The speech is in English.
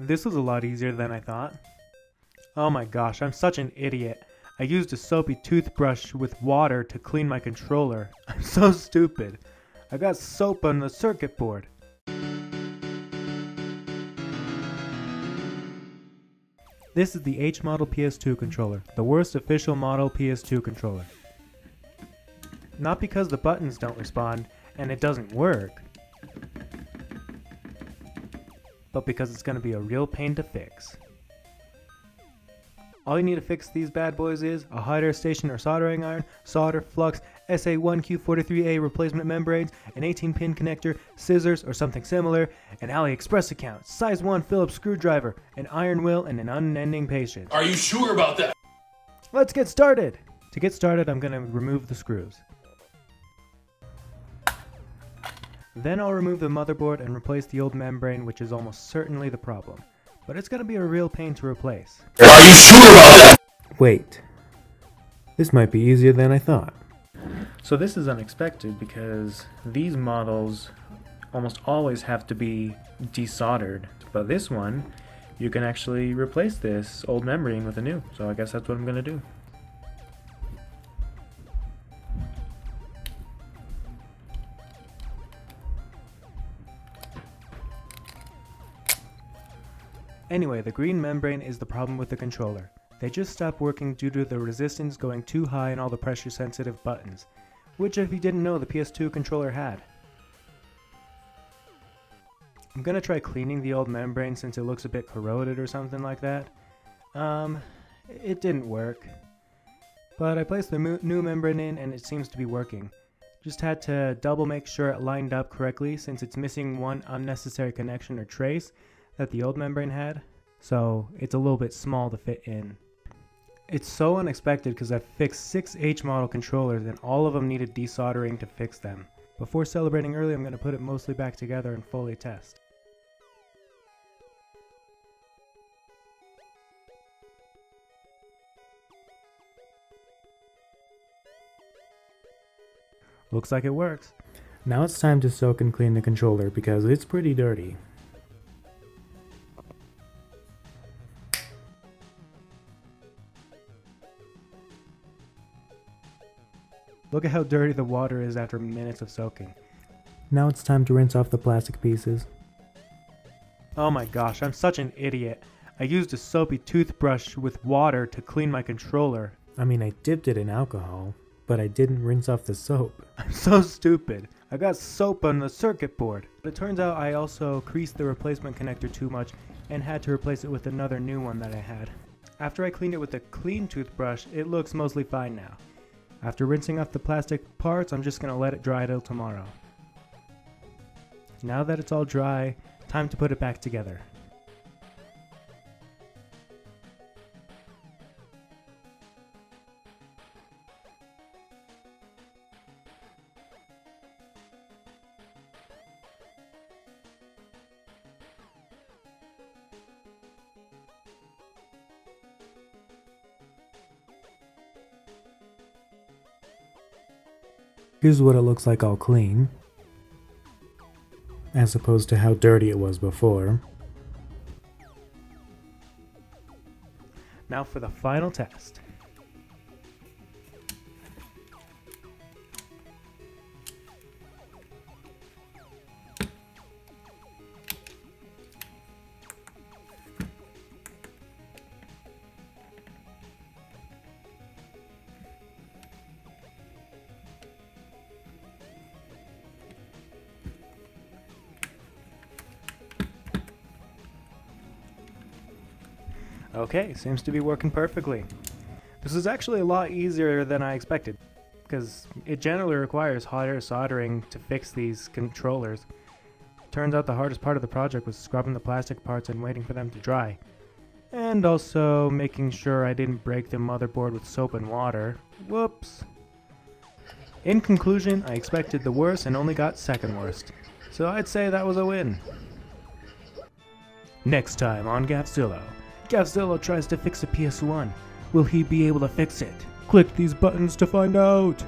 This was a lot easier than I thought. Oh my gosh, I'm such an idiot. I used a soapy toothbrush with water to clean my controller. I'm so stupid. I got soap on the circuit board. This is the H-model PS2 controller, the worst official model PS2 controller. Not because the buttons don't respond and it doesn't work, but because it's going to be a real pain to fix. All you need to fix these bad boys is a hot air station or soldering iron, solder, flux, SA1Q43A replacement membranes, an 18-pin connector, scissors or something similar, an AliExpress account, size 1 Phillips screwdriver, an iron will, and an unending patience. Are you sure about that? Let's get started! To get started, I'm going to remove the screws. Then I'll remove the motherboard and replace the old membrane, which is almost certainly the problem. But it's going to be a real pain to replace. Are you sure about that? Wait. This might be easier than I thought. So this is unexpected because these models almost always have to be desoldered. But this one, you can actually replace this old membrane with a new. So I guess that's what I'm going to do. Anyway, the green membrane is the problem with the controller. They just stopped working due to the resistance going too high on all the pressure sensitive buttons, which if you didn't know the PS2 controller had. I'm gonna try cleaning the old membrane since it looks a bit corroded or something like that. It didn't work. But I placed the new membrane in and it seems to be working. Just had to double make sure it lined up correctly since it's missing one unnecessary connection or trace that the old membrane had, so it's a little bit small to fit in. It's so unexpected because I've fixed 6 H-model controllers and all of them needed desoldering to fix them. Before celebrating early, I'm going to put it mostly back together and fully test. Looks like it works. Now it's time to soak and clean the controller because it's pretty dirty. Look at how dirty the water is after minutes of soaking. Now it's time to rinse off the plastic pieces. Oh my gosh, I'm such an idiot. I used a soapy toothbrush with water to clean my controller. I mean, I dipped it in alcohol, but I didn't rinse off the soap. I'm so stupid. I got soap on the circuit board. But it turns out I also creased the replacement connector too much and had to replace it with another new one that I had. After I cleaned it with a clean toothbrush, it looks mostly fine now. After rinsing off the plastic parts, I'm just going to let it dry till tomorrow. Now that it's all dry, time to put it back together. Here's what it looks like all clean, as opposed to how dirty it was before. Now for the final test. Okay, seems to be working perfectly. This is actually a lot easier than I expected, because it generally requires hot air soldering to fix these controllers. Turns out the hardest part of the project was scrubbing the plastic parts and waiting for them to dry. And also making sure I didn't break the motherboard with soap and water. Whoops! In conclusion, I expected the worst and only got second worst. So I'd say that was a win. Next time on Gavzillo. Gavzillo tries to fix a PS1. Will he be able to fix it? Click these buttons to find out!